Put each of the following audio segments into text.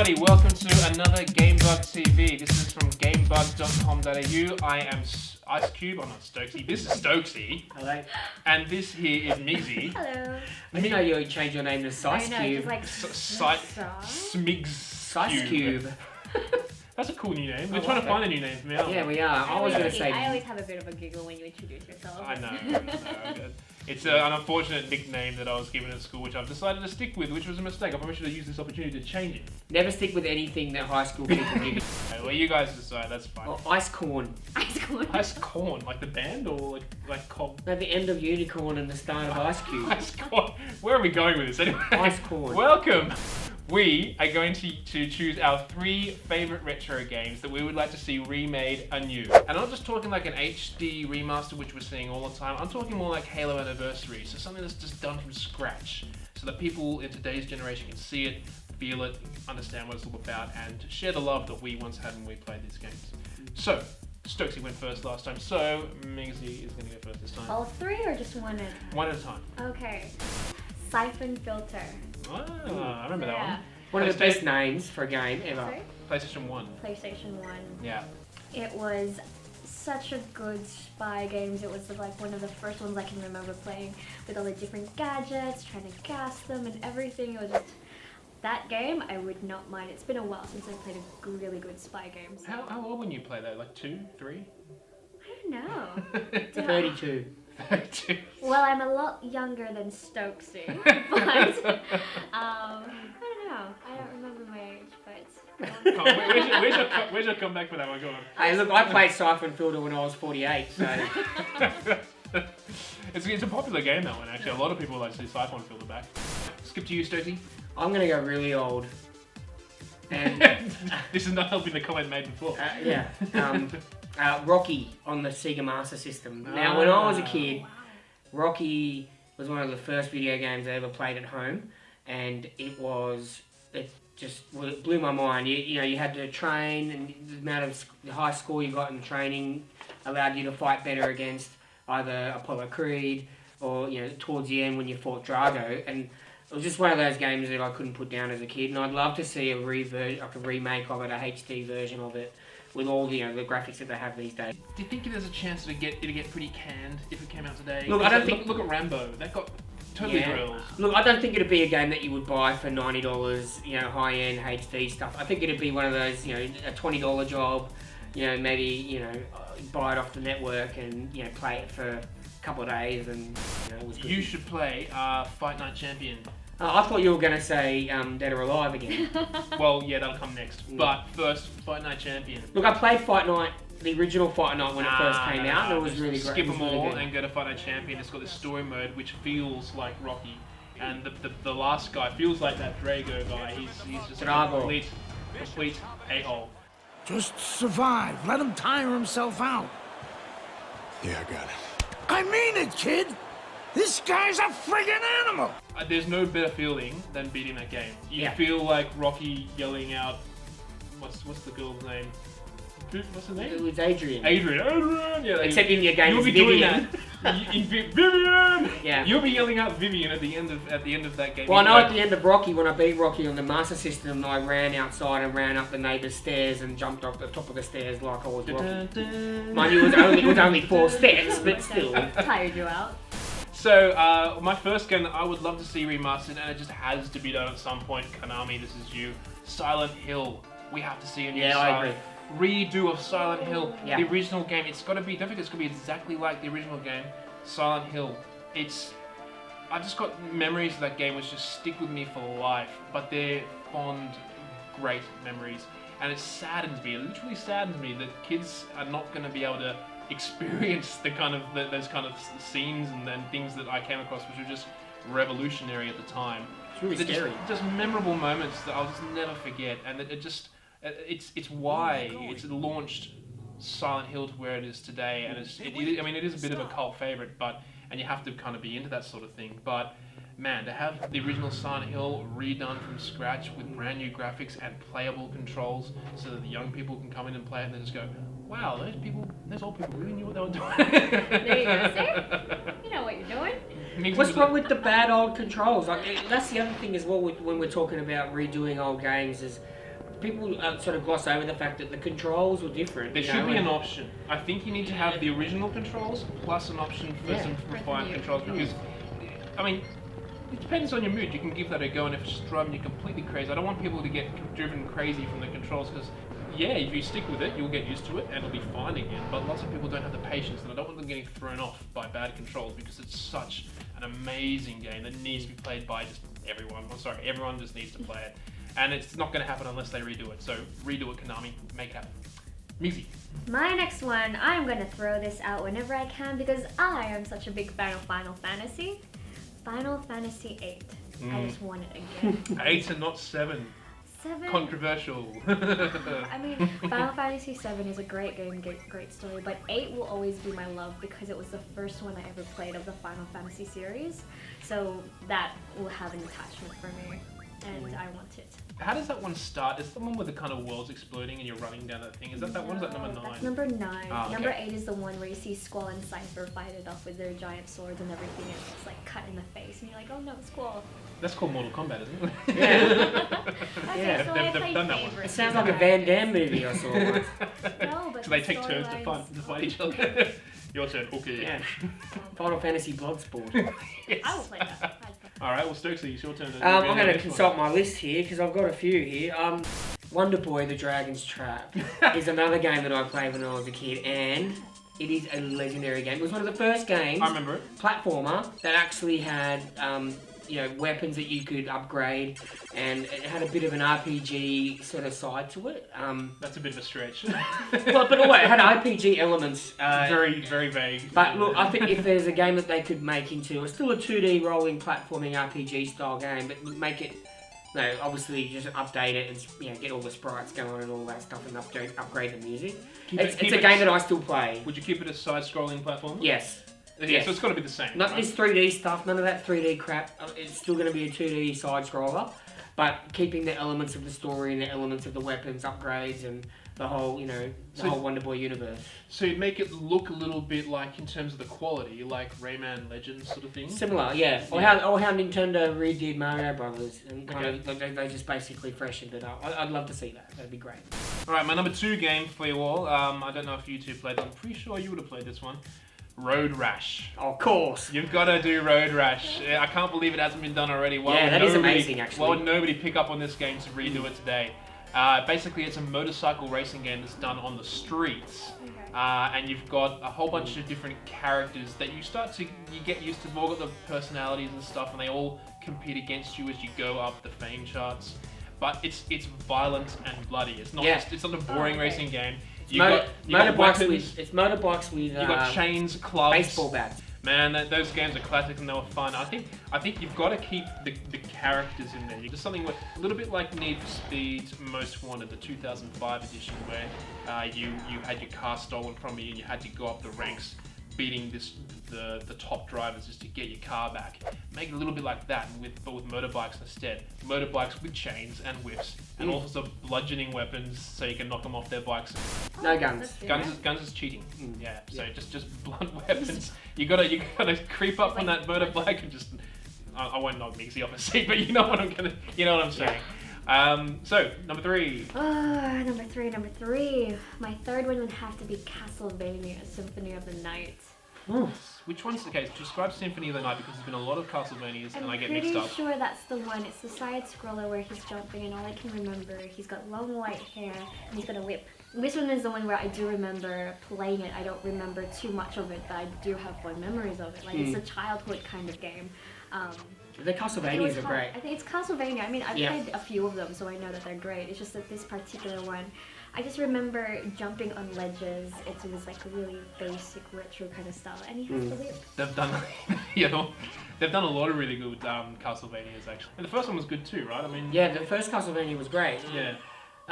everybody, welcome to another GameBug TV. This is from gamebug.com.au. I am Ice Cube, I'm not Stokesy. This is Stokesy. Hello. And this here is Migsy. Hello. I didn't know you changed your name to Sice Cube. Smigs Sice Cube. That's a cool new name. We're trying to find a new name for me. Yeah, we are. I was going to say... I always have a bit of a giggle when you introduce yourself. I know. It's an unfortunate nickname that I was given at school, which I've decided to stick with, which was a mistake. I probably should have used this opportunity to change it. Never stick with anything that high school people give you. Well, you guys decide. That's fine. Or ice corn. Ice corn. Ice corn, like the band, or like corn? No, the end of unicorn and the start of Ice Cube. Ice corn. Where are we going with this anyway? Ice corn. Welcome. We are going to choose our 3 favourite retro games that we would like to see remade anew. And I'm not just talking like an HD remaster, which we're seeing all the time. I'm talking more like Halo Anniversary, so something that's just done from scratch, so that people in today's generation can see it, feel it, understand what it's all about, and share the love that we once had when we played these games. So, Stokesy went first last time, so Migsy is going to go first this time. All 3 or just one at a time? One at a time. Okay. Siphon Filter. Ah, I remember that one. One of the best names for a game ever. Sorry? PlayStation 1. PlayStation 1. Yeah. It was such a good spy game. It was like one of the first ones I can remember playing with all the different gadgets, trying to gas them and everything. It was just... That game, I would not mind. It's been a while since I played a really good spy game. So. How old when you play that? Like 2, 3? I don't know. 32. 32. Well, I'm a lot younger than Stokesy, but I don't know. I don't remember my age, but... Where's your comeback for that one? Go on. Hey, look, I played Siphon Filter when I was 48, so... It's a popular game, that one, actually. A lot of people like to see Siphon Filter back. Skip to you, Stokesy. I'm going to go really old. And this is not helping the comment made before. yeah. Rocky on the Sega Master System. Now, when I was a kid, Rocky was one of the first video games I ever played at home, and it just blew my mind. You know, you had to train, and the amount of the high score you got in training allowed you to fight better against either Apollo Creed or, you know, towards the end when you fought Drago, and it was just one of those games that I couldn't put down as a kid, and I'd love to see a remake of it, a HD version of it, with all the, you know, the graphics that they have these days. Do you think there's a chance to get pretty canned if it came out today? Look, I don't think... Look at Rambo. That got totally grilled. Look, I don't think it'd be a game that you would buy for $90, you know, high-end HD stuff. I think it'd be one of those, you know, a $20 job, you know, maybe, you know, buy it off the network and, you know, play it for a couple of days and, you know, it was good. You should play Fight Night Champion. I thought you were going to say Dead or Alive again. Well, yeah, that'll come next. But first, Fight Night Champion. Look, I played Fight Night, the original Fight Night when it first came out, and it was really great. Skip them all and go to Fight Night Champion. It's got this story mode which feels like Rocky. And the last guy feels like that Drago guy. He's just a complete a-hole. Just survive. Let him tire himself out. Yeah, I got it. I mean it, kid. This guy's a friggin' animal. There's no better feeling than beating that game. You feel like Rocky yelling out, what's the girl's name? What's her name? It was Adrian. Adrian. Yeah, except in your game, you'll it's be Vivian. doing that. Vivian. Yeah. You'll be yelling out Vivian at the end of that game. Well, I know at the end of Rocky, when I beat Rocky on the Master System, I ran outside and ran up the neighbour's stairs and jumped off the top of the stairs like I was Rocky. Mind you, it was only 4 steps, but still. Tired you out. So, my first game that I would love to see remastered, and it just has to be done at some point, Konami, this is you, Silent Hill. We have to see a new I agree. redo of Silent Hill. Yeah. The original game, it's got to be, don't think it's going to be exactly like the original game, Silent Hill. I've just got memories of that game which just stick with me for life, but they're fond, great memories. And it saddens me, it literally saddens me that kids are not going to be able to experience those kind of scenes and things that I came across, which were just revolutionary at the time. It's really scary. Just memorable moments that I'll just never forget, and it's why it's launched Silent Hill to where it is today, and it is a bit of a cult favorite, and you have to kind of be into that sort of thing, but man, to have the original Silent Hill redone from scratch with brand new graphics and playable controls so that the young people can come in and play it and they just go, wow, those old people really knew what they were doing. There you go, see? You know what you're doing. What's wrong with the bad old controls? Like, that's the other thing as well when we're talking about redoing old games is people sort of gloss over the fact that the controls were different. There should be an option. I think you need to have the original controls plus an option for some refined controls because, I mean, it depends on your mood. You can give that a go, and if it's driving you completely crazy, I don't want people to get driven crazy from the controls because, yeah, if you stick with it, you'll get used to it and it'll be fine again. But lots of people don't have the patience, and I don't want them getting thrown off by bad controls because it's such an amazing game that needs to be played by just everyone. I'm sorry, everyone just needs to play it. And it's not going to happen unless they redo it. So redo it, Konami. Make it happen. Migsy. My next one, I'm going to throw this out whenever I can because I am such a big fan of Final Fantasy. Final Fantasy 8. I just want it again. 8 and not 7. 7. Controversial. I mean, Final Fantasy 7 is a great game, great story, but 8 will always be my love because it was the first one I ever played of the Final Fantasy series. So that will have an attachment for me, and I want it. How does that one start? Is the one with the kind of world's exploding and you're running down that thing? Is that one? Is that number 9? That's number 9. Ah, okay. Number 8 is the one where you see Squall and Cypher fight it off with their giant swords and everything, and it's like cut in the face, and you're like, oh no, Squall. That's called Mortal Kombat, isn't it? Yeah. Okay, so they've done that one. It sounds like a Van Damme movie I saw once. No, but So they take turns to fight each other. Your turn, okay. Yeah. Final Fantasy Bloodsport. Yes. I will play that. Alright, well Stokesy, it's your turn. I'm going to consult my list here because I've got a few here. Wonder Boy: The Dragon's Trap is another game that I played when I was a kid, and it is a legendary game. It was one of the first games, I remember it. platformer, that actually had weapons that you could upgrade, and it had a bit of an RPG sort of side to it. That's a bit of a stretch. Well, but it had RPG elements. Very, very vague. But look, I think if there's a game that they could make into still a 2D rolling platforming RPG style game, but make it, obviously just update it and get all the sprites going and all that stuff and upgrade the music. It's a game that I still play. Would you keep it a side-scrolling platform? Yes. Yeah, so it's got to be the same. Not right? this 3D stuff, none of that 3D crap. It's still going to be a 2D side scroller, but keeping the elements of the story and the elements of the weapons, upgrades, and the whole, whole Wonder Boy universe. So you'd make it look a little bit like, in terms of the quality, like Rayman Legends sort of thing? Similar, yeah. Or how Nintendo redid Mario Brothers, and they just basically freshened it up. I'd love to see that. That'd be great. Alright, my number 2 game for you all. I don't know if you two played it. I'm pretty sure you would have played this one. Road Rash. Of course. You've got to do Road Rash. I can't believe it hasn't been done already. That is amazing, actually. Why would nobody pick up on this game to redo it today? Basically, it's a motorcycle racing game that's done on the streets. And you've got a whole bunch of different characters that you get used to. They've all got the personalities and stuff, and they all compete against you as you go up the fame charts. But it's violent and bloody. It's not it's not a boring racing game. Motorbikes with you got chains, clubs, baseball bats. Man, those games are classic and they were fun. I think you've got to keep the characters in there. Just something a little bit like Need for Speed Most Wanted, the 2005 edition, where you had your car stolen from you and you had to go up the ranks, beating the top drivers just to get your car back. Make it a little bit like that, but with motorbikes instead. Motorbikes with chains and whips, and all sorts of bludgeoning weapons so you can knock them off their bikes. No guns. Guns is cheating. Yeah. So just blunt weapons. You gotta creep up on that motorbike and just. I won't knock Migsy off a seat, but you know what I'm saying. So number 3. Number three. My third one would have to be Castlevania: Symphony of the Night. Which one's the case? Describe Symphony of the Night, because there's been a lot of Castlevanias and I get mixed I'm up. pretty sure that's the one. It's the side scroller where he's jumping, and all I can remember, he's got long white hair and he's got a whip. This one is the one where I do remember playing it. I don't remember too much of it, but I do have fond memories of it. Like it's a childhood kind of game. The Castlevanias are great. I think it's Castlevania. I mean, I've played a few of them, so I know that they're great. It's just that this particular one, I just remember jumping on ledges. It was like a really basic retro kind of style, and he has the whip. They've done, they've done a lot of really good Castlevanias actually. And the first one was good too, right? I mean, the first Castlevania was great. Yeah.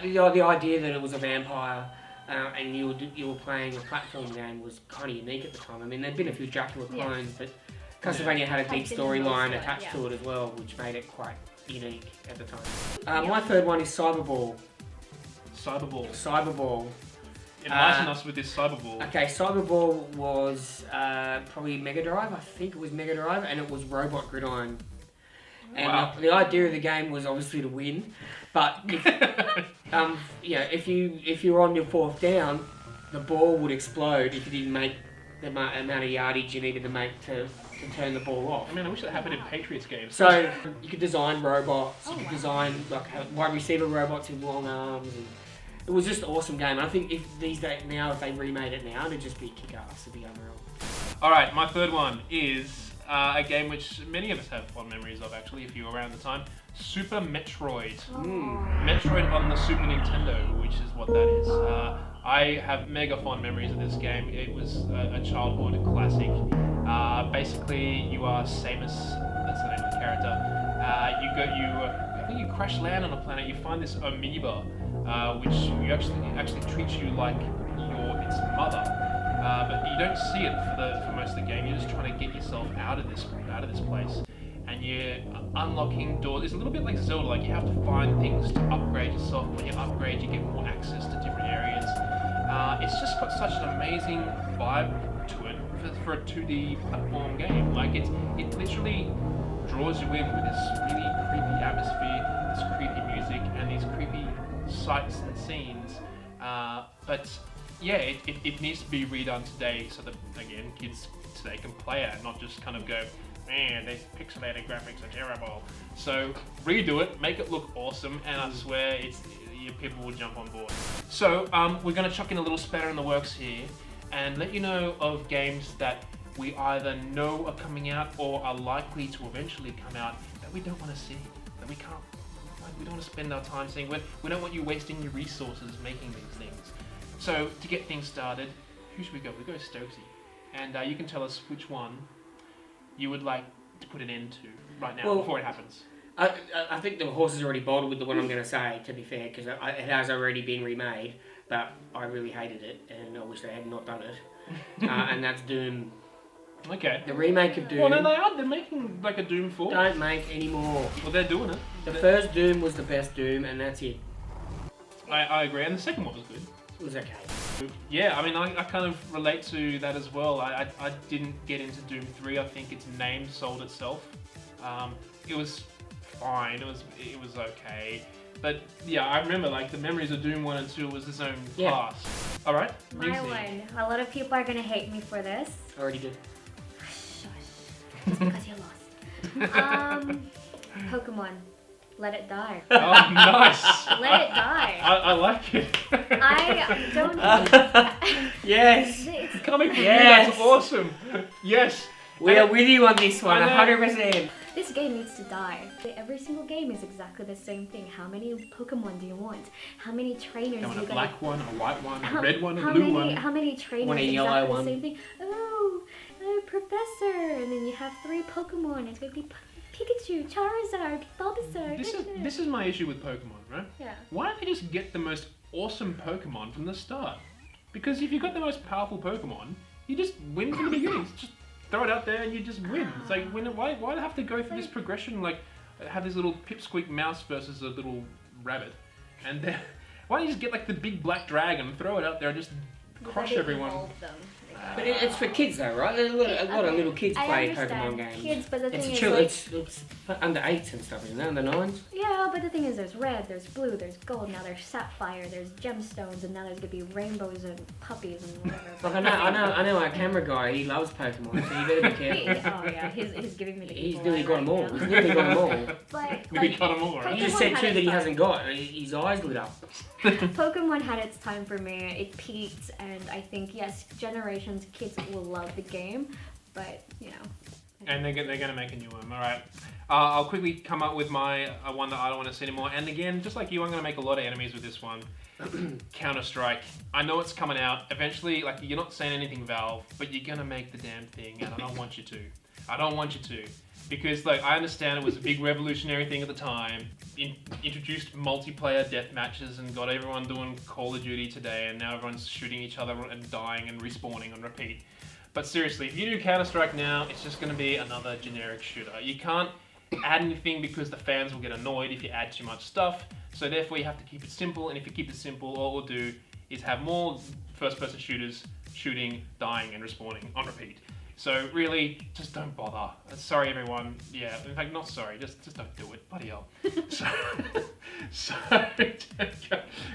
The idea that it was a vampire and you were playing a platform game was kind of unique at the time. I mean, there'd been a few Dracula clones, but Castlevania had a deep storyline attached to it as well, which made it quite unique at the time. My third one is Cyberball. Cyberball. Enlighten us with this Cyberball. Okay, Cyberball was probably Mega Drive. I think it was Mega Drive, and it was Robot Gridiron. And the idea of the game was obviously to win, but If you're on your 4th down, the ball would explode if you didn't make the amount of yardage you needed to make to turn the ball off. I mean, I wish that happened in Patriots games. So you could design robots, you could design like wide receiver robots with long arms, and it was just an awesome game. I think if these days now, if they remade it now, it'd just be kick-ass, it'd be unreal. Alright, my third one is a game which many of us have fond memories of actually, if you were around the time. Super Metroid. Metroid on the Super Nintendo, which is what that is. I have mega fond memories of this game. It was a childhood classic. Basically, you are Samus, that's the name of the character. I think you crash land on a planet. You find this amoeba, which you actually treats you like its mother. But you don't see it for most of the game. You're just trying to get yourself out of this place. And you're unlocking doors. It's a little bit like Zelda, like you have to find things to upgrade yourself. When you upgrade, you get more access to different areas. It's just got such an amazing vibe to it for a 2D platform game. Like it literally draws you in with this really creepy atmosphere, this creepy music, and these creepy sights and scenes. But yeah, it needs to be redone today so that, again, kids today can play it and not just kind of go, man, these pixelated graphics are terrible. So redo it, make it look awesome, and I swear people will jump on board. So we're going to chuck in a little spanner in the works here and let you know of games that we either know are coming out or are likely to eventually come out that we don't want to see, that we can't. We don't want to spend our time seeing. We don't want you wasting your resources making these things. So to get things started, who should we go? We go Stokesy, and you can tell us which one you would like to put an end to right now before it happens. I think the horse is already bolted with the one I'm going to say, to be fair, because it has already been remade, but I really hated it, and I wish they had not done it. And that's Doom. Okay. The remake of Doom. Well, no, they are. They're making like a Doom 4. Don't make any more. Well, they're doing it. The first Doom was the best Doom, and that's it. I agree, and the second one was good. It was okay. Yeah, I mean, I kind of relate to that as well. I didn't get into Doom 3. I think its name sold itself. It was fine. It was okay. But yeah, I remember like the memories of Doom 1 and 2 was its own class. All right. My one. A lot of people are gonna hate me for this. I already did. Shush. Just because you lost. Pokemon. Let it die. Oh, nice. Let it die. I like it. I don't. Yes. It's Coming from Yes. you, that's awesome. Yes. We are with you on this one, I know. 100%. This game needs to die. Every single game is exactly the same thing. How many Pokemon do you want? How many trainers I want do you a black one, a white one, a red one, a how blue many, one. How many trainers? Want a exactly yellow the one. same thing. Oh, Professor, and then you have 3 Pokemon. It's gonna be Pikachu, Charizard, Bulbasaur. This is my issue with Pokemon, right? Yeah. Why don't they just get the most awesome Pokemon from the start? Because if you've got the most powerful Pokemon, you just win from the beginning. Just throw it out there and you just win. It's like, why do I have to go through this progression? Like, have this little pipsqueak mouse versus a little rabbit, and then why don't you just get like the big black dragon, throw it out there, and just crush everyone? But it's for kids though, right? A lot of little kids play Pokemon games. Kids, but the thing is, it's under 8s and stuff, isn't it? Under 9s? yeah, but the thing is, there's red, there's blue, there's gold, now there's sapphire, there's gemstones, and now there's gonna be rainbows and puppies and whatever. Like I know our camera guy, he loves Pokemon, so you better be careful. Oh yeah, he's giving me the He's evil nearly eye got them all. right He's now. nearly got them all. But We got them all, right? You just said 2 that he hasn't got. His eyes lit up. Pokemon had its time for me. It peaked, and I think yes, generations kids will love the game, but you know. And they're gonna make a new one. All right. I'll quickly come up with my one that I don't want to see anymore. And again, just like you, I'm gonna make a lot of enemies with this one. Counter-Strike. I know it's coming out eventually. Like you're not saying anything, Valve, but you're gonna make the damn thing, and I don't want you to. I don't want you to. Because like I understand it was a big revolutionary thing at the time, introduced multiplayer death matches and got everyone doing Call of Duty today, and now everyone's shooting each other and dying and respawning on repeat. But seriously, if you do Counter-Strike now, it's just going to be another generic shooter. You can't add anything because the fans will get annoyed if you add too much stuff, so therefore you have to keep it simple, and if you keep it simple, all we'll do is have more first-person shooters shooting, dying, and respawning on repeat. So really, just don't bother. Sorry, everyone. Yeah, in fact, not sorry. Just don't do it. Bloody hell. So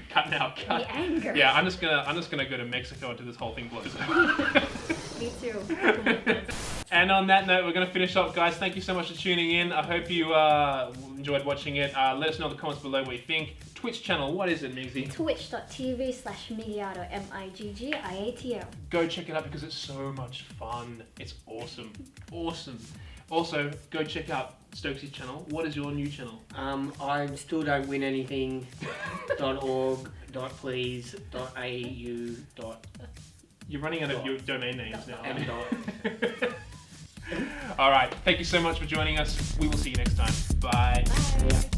cut now. Cut. The anger. Yeah, I'm just gonna go to Mexico until this whole thing blows over. Me too. And on that note, we're going to finish up, guys. Thank you so much for tuning in. I hope you enjoyed watching it. Let us know in the comments below what you think. Twitch channel, what is it, Migsy? Twitch.tv/Miggiato, Miggiato. Go check it out because it's so much fun. It's awesome. Awesome. Also, go check out Stokesy's channel. What is your new channel? I still don't win anything. .org, .please, .au, You're running out of your domain names now. and dot. All right. Thank you so much for joining us. We will see you next time. Bye. Bye.